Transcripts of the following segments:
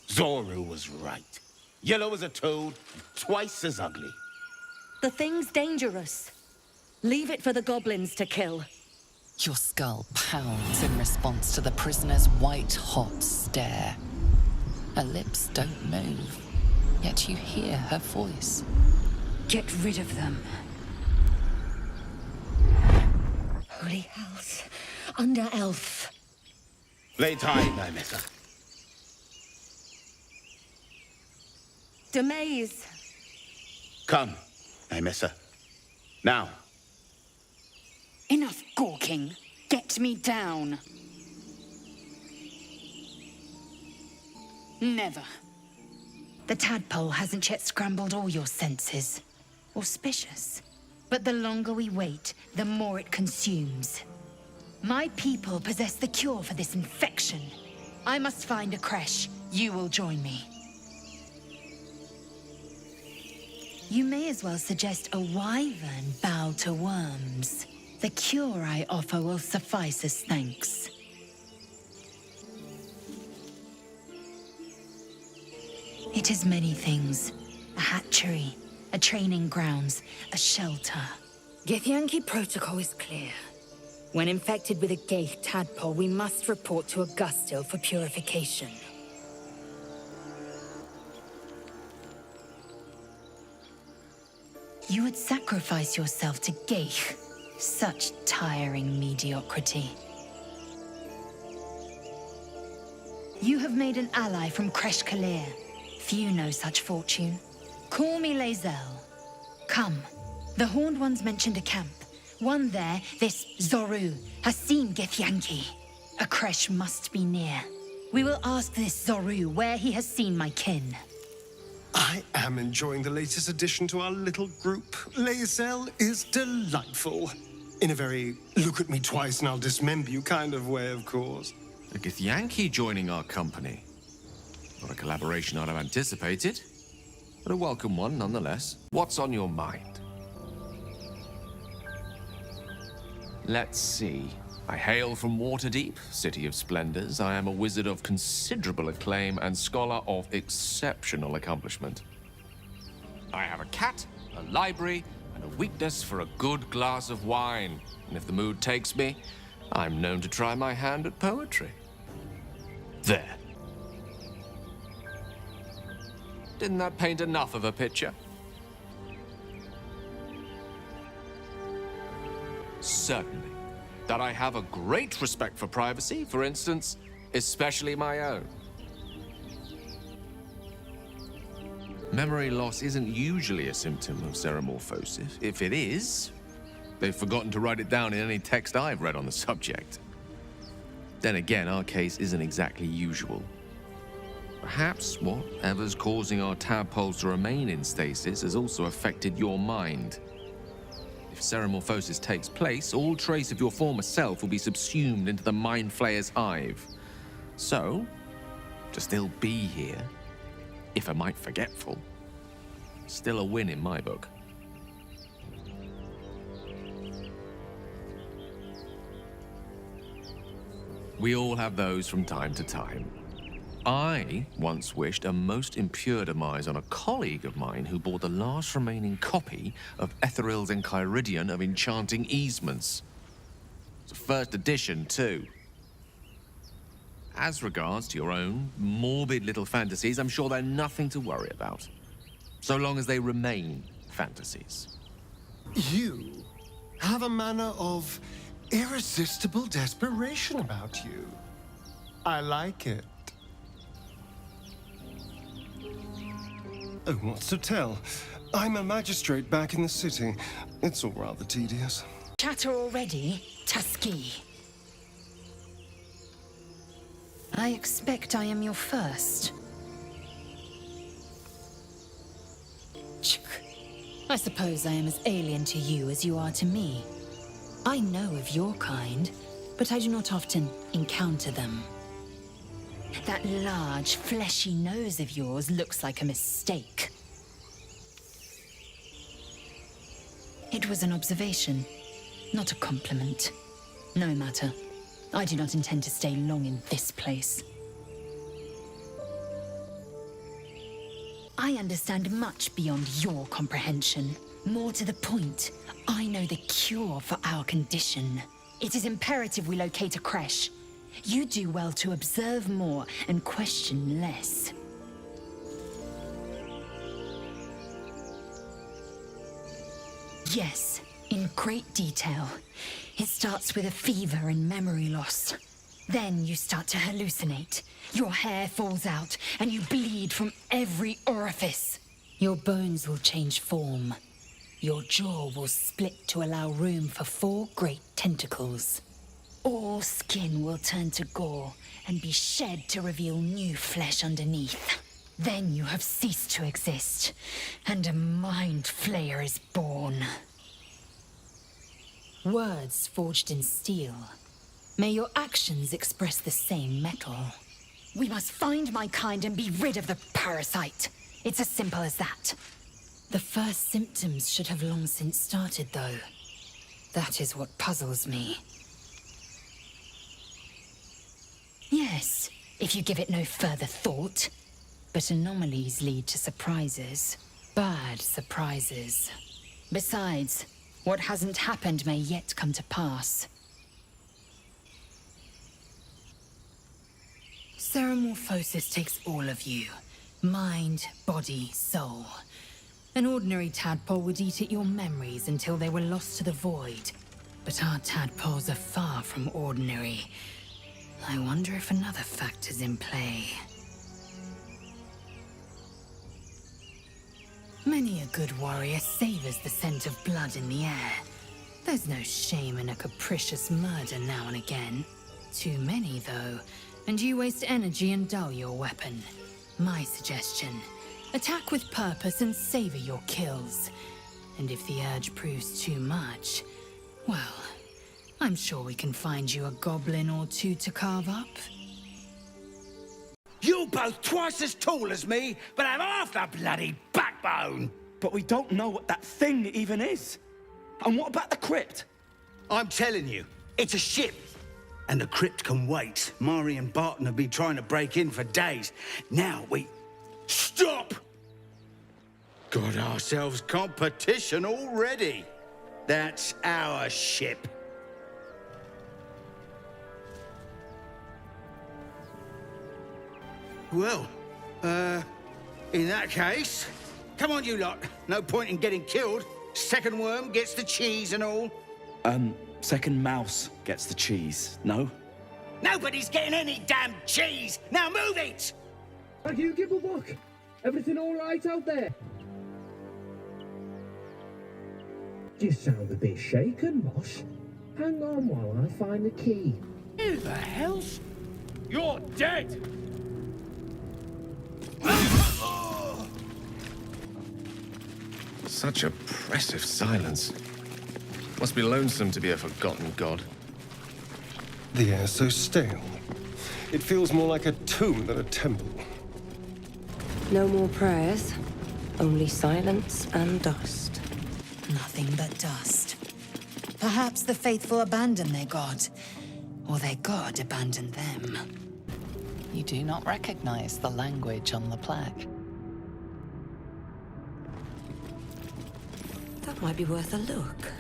Zoru was right. Yellow as a toad, twice as ugly. The thing's dangerous. Leave it for the goblins to kill. Your skull pounds in response to the prisoner's white-hot stare. Her lips don't move, yet you hear her voice. Get rid of them. Holy hells. Under elf. Lay time, Mesa. Demaze. Come, Mesa. Now. Enough gawking. Get me down. Never. The tadpole hasn't yet scrambled all your senses. Auspicious. But the longer we wait, the more it consumes. My people possess the cure for this infection. I must find a creche. You will join me. You may as well suggest a wyvern bow to worms. The cure I offer will suffice as thanks. It is many things. A hatchery, a training grounds, a shelter. Githyanki protocol is clear. When infected with a Gaith tadpole, we must report to Augustil for purification. You would sacrifice yourself to Gaith. Such tiring mediocrity. You have made an ally from Kresh Kalir. Few know such fortune. Call me Lae'zel. Come. The Horned Ones mentioned a camp. One there, this Zoru, has seen Githyanki. A creche must be near. We will ask this Zoru where he has seen my kin. I am enjoying the latest addition to our little group. Lae'zel is delightful. In a very look-at-me-twice and I'll dismember you kind of way, of course. A Githyanki joining our company. Not a collaboration I'd have anticipated, but a welcome one nonetheless. What's on your mind? Let's see. I hail from Waterdeep, City of Splendors. I am a wizard of considerable acclaim and scholar of exceptional accomplishment. I have a cat, a library, and a weakness for a good glass of wine. And if the mood takes me, I'm known to try my hand at poetry. There. Didn't that paint enough of a picture? Certainly. That I have a great respect for privacy, for instance, especially my own. Memory loss isn't usually a symptom of xeromorphosis. If it is, they've forgotten to write it down in any text I've read on the subject. Then again, our case isn't exactly usual. Perhaps whatever's causing our tadpoles to remain in stasis has also affected your mind. If xeromorphosis takes place, all trace of your former self will be subsumed into the Mind Flayer's hive. So, to still be here, if a mite forgetful, still a win in my book. We all have those from time to time. I once wished a most impure demise on a colleague of mine who bought the last remaining copy of Etheril's Enchiridion of Enchanting Easements. It's a first edition, too. As regards to your own morbid little fantasies, I'm sure they're nothing to worry about. So long as they remain fantasies. You have a manner of irresistible desperation about you. I like it. Oh, what's to tell? I'm a magistrate back in the city. It's all rather tedious. Chatter already, Tusky. I expect I am your first. I suppose I am as alien to you as you are to me. I know of your kind, but I do not often encounter them. That large, fleshy nose of yours looks like a mistake. It was an observation, not a compliment. No matter. I do not intend to stay long in this place. I understand much beyond your comprehension. More to the point, I know the cure for our condition. It is imperative we locate a creche. You do well to observe more and question less. Yes, in great detail. It starts with a fever and memory loss. Then you start to hallucinate. Your hair falls out, and you bleed from every orifice. Your bones will change form. Your jaw will split to allow room for 4 great tentacles. All skin will turn to gore and be shed to reveal new flesh underneath. Then you have ceased to exist, and a mind flayer is born. Words forged in steel. May your actions express the same metal. We must find my kind and be rid of the parasite. It's as simple as that. The first symptoms should have long since started, though. That is what puzzles me. Yes, if you give it no further thought. But anomalies lead to surprises. Bad surprises. Besides, what hasn't happened may yet come to pass. Ceremorphosis takes all of you. Mind, body, soul. An ordinary tadpole would eat at your memories until they were lost to the void. But our tadpoles are far from ordinary. I wonder if another factor's in play. Many a good warrior savors the scent of blood in the air. There's no shame in a capricious murder now and again. Too many, though, and you waste energy and dull your weapon. My suggestion, attack with purpose and savor your kills. And if the urge proves too much, well, I'm sure we can find you a goblin or two to carve up. You're both twice as tall as me, but have half the bloody backbone! But we don't know what that thing even is. And what about the crypt? I'm telling you, it's a ship. And the crypt can wait. Mari and Barton have been trying to break in for days. Now we... Stop! Got ourselves competition already. That's our ship. Well, in that case, come on you lot. No point in getting killed. Second worm gets the cheese and all. Second mouse gets the cheese, no? Nobody's getting any damn cheese! Now move it! Thank you, Gibblebook. Everything all right out there? You sound a bit shaken, Mosh. Hang on while I find the key. Who the hell's... You're dead! Such oppressive silence. Must be lonesome to be a forgotten god. The air's so stale. It feels more like a tomb than a temple. No more prayers, only silence and dust. Nothing but dust. Perhaps the faithful abandon their god, or their god abandoned them. You do not recognize the language on the plaque. That might be worth a look.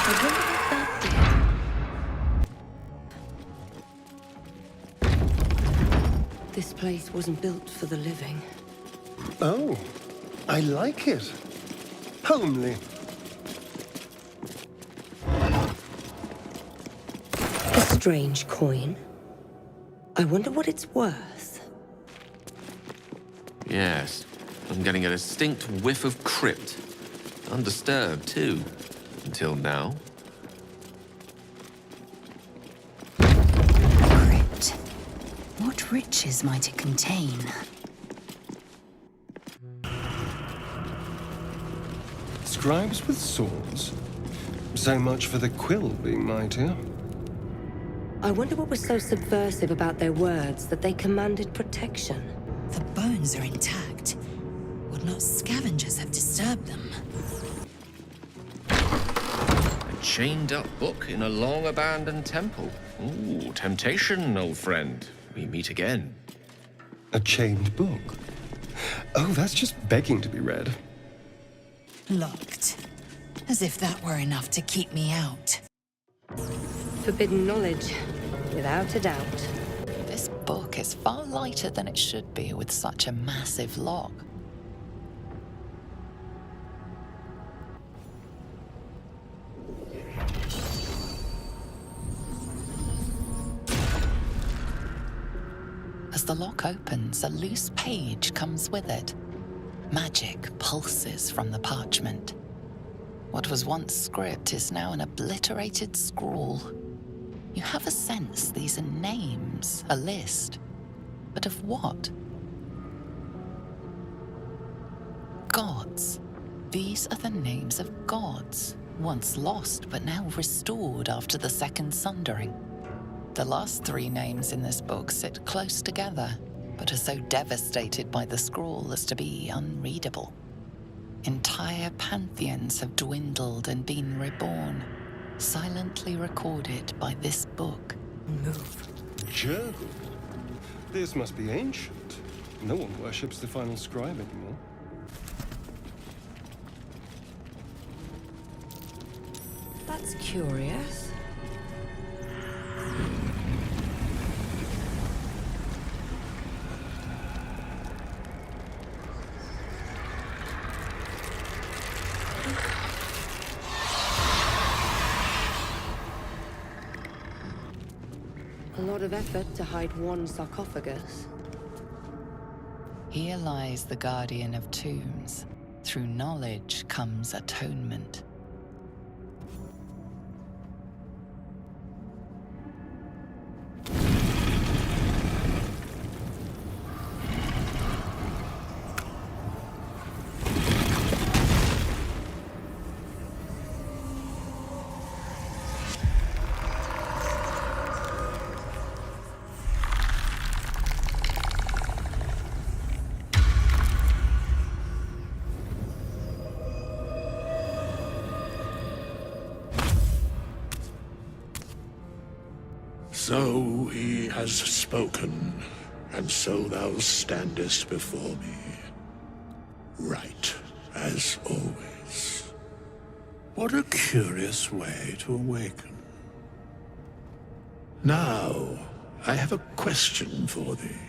I wonder what that did. This place wasn't built for the living. Oh, I like it. Homely. A strange coin. I wonder what it's worth. Yes, I'm getting a distinct whiff of Crypt. Undisturbed, too. Until now. Crypt. What riches might it contain? Scribes with swords. So much for the quill being mightier. I wonder what was so subversive about their words that they commanded protection. The bones are intact. Would not scavengers have disturbed them? A chained-up book in a long-abandoned temple. Ooh, temptation, old friend. We meet again. A chained book. Oh, that's just begging to be read. Locked. As if that were enough to keep me out. Forbidden knowledge, without a doubt. This book is far lighter than it should be with such a massive lock. As the lock opens, a loose page comes with it. Magic pulses from the parchment. What was once script is now an obliterated scrawl. You have a sense these are names, a list. But of what? Gods. These are the names of gods, once lost but now restored after the Second Sundering. The last three names in this book sit close together, but are so devastated by the scrawl as to be unreadable. Entire pantheons have dwindled and been reborn, silently recorded by this book. Move. Jergal? This must be ancient. No one worships the final scribe anymore. That's curious. A lot of effort to hide one sarcophagus. Here lies the guardian of tombs. Through knowledge comes atonement. So he has spoken, and so thou standest before me. Right, as always. What a curious way to awaken. Now, I have a question for thee.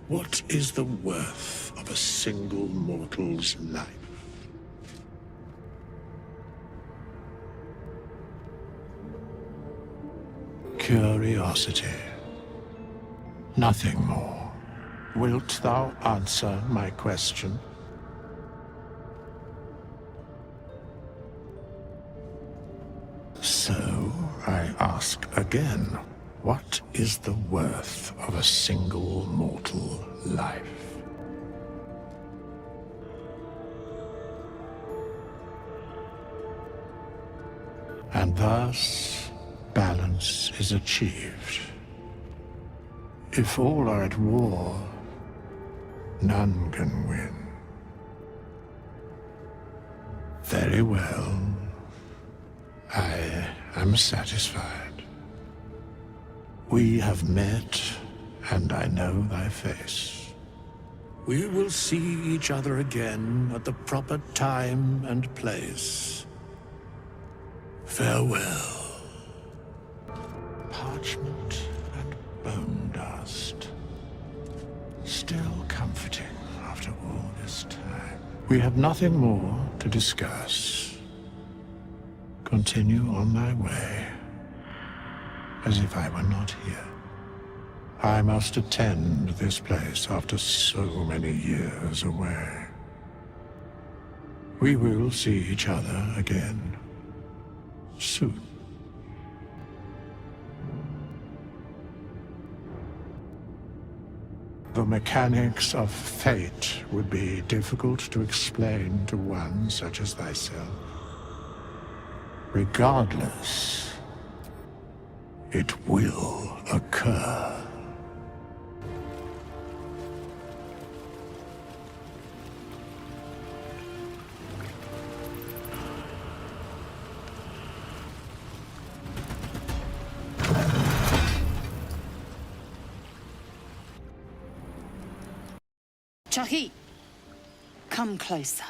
What is the worth of a single mortal's life? Curiosity. Nothing more. Wilt thou answer my question? So, I ask again, what is the worth of a single mortal life? And thus, balance is achieved. If all are at war, none can win. Very well. I am satisfied. We have met, and I know thy face. We will see each other again at the proper time and place. Farewell. Parchment and bone dust. Still comforting after all this time. We have nothing more to discuss. Continue on thy way, as if I were not here. I must attend this place after so many years away. We will see each other again soon. The mechanics of fate would be difficult to explain to one such as thyself. Regardless, it will occur. Chahi, Come closer.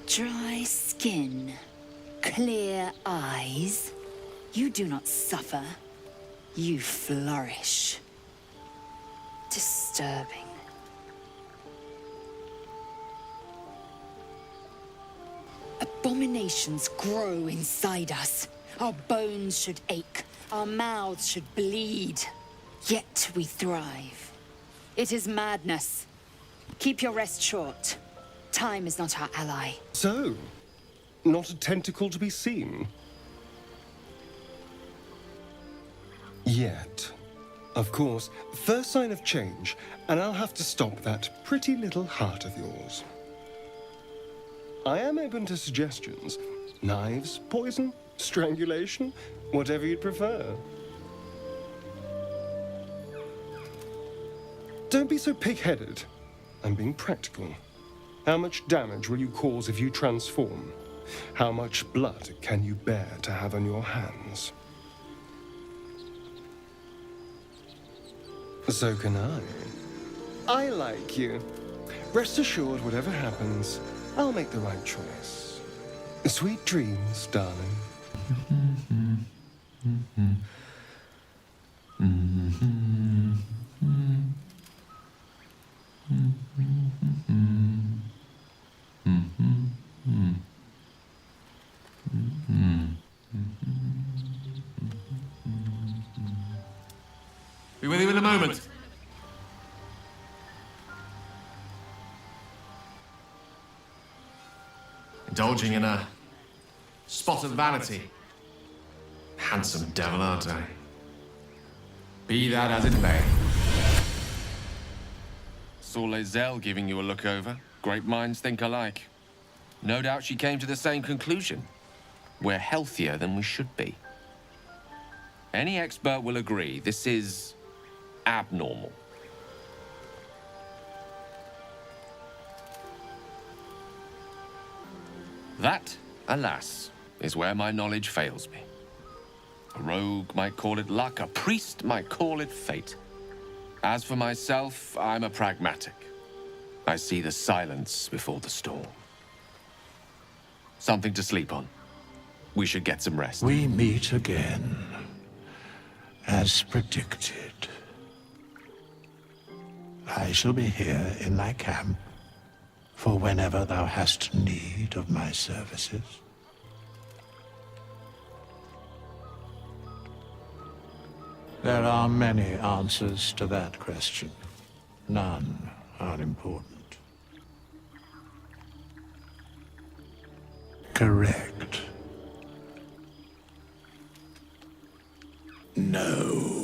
Dry skin, clear eyes. You do not suffer. You flourish. Disturbing. Abominations grow inside us. Our bones should ache. Our mouths should bleed. Yet we thrive. It is madness. Keep your rest short. Time is not our ally. So, not a tentacle to be seen? Yet. Of course, first sign of change, and I'll have to stop that pretty little heart of yours. I am open to suggestions. Knives, poison, strangulation, whatever you'd prefer. Don't be so pig-headed. I'm being practical. How much damage will you cause if you transform? How much blood can you bear to have on your hands? So can I. I like you. Rest assured, whatever happens, I'll make the right choice. Sweet dreams, darling. Be with you in a moment. Indulging in a spot of vanity. Handsome devil, aren't I? Be that as it may. Saw Lae'zel giving you a look over. Great minds think alike. No doubt she came to the same conclusion. We're healthier than we should be. Any expert will agree this is abnormal. That, alas, is where my knowledge fails me. A rogue might call it luck, a priest might call it fate. As for myself, I'm a pragmatic. I see the silence before the storm. Something to sleep on. We should get some rest. We meet again, as predicted. I shall be here in thy camp for whenever thou hast need of my services. There are many answers to that question. None are important. Correct. No.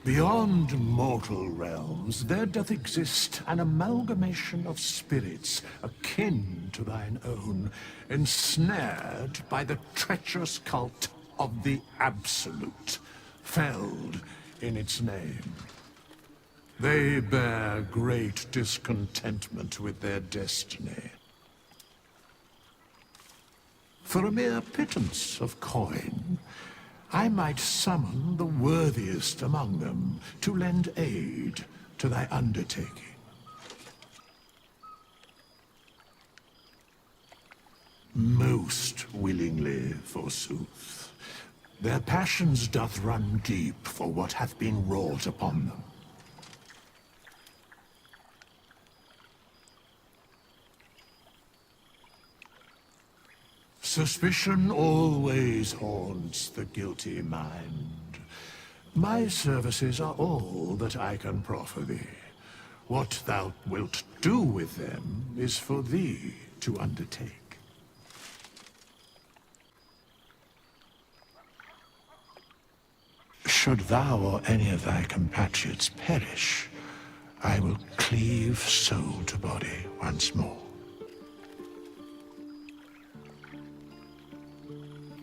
Beyond mortal realms, there doth exist an amalgamation of spirits akin to thine own, ensnared by the treacherous cult of the Absolute, felled in its name. They bear great discontentment with their destiny. For a mere pittance of coin, I might summon the worthiest among them to lend aid to thy undertaking. Most willingly, forsooth. Their passions doth run deep for what hath been wrought upon them. Suspicion always haunts the guilty mind. My services are all that I can proffer thee. What thou wilt do with them is for thee to undertake. Should thou or any of thy compatriots perish, I will cleave soul to body once more.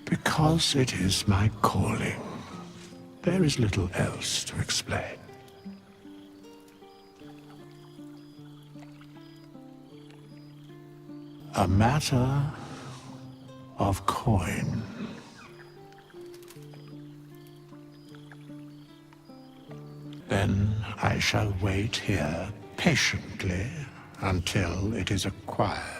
Because it is my calling. There is little else to explain. A matter of coin. Then I shall wait here patiently until it is acquired.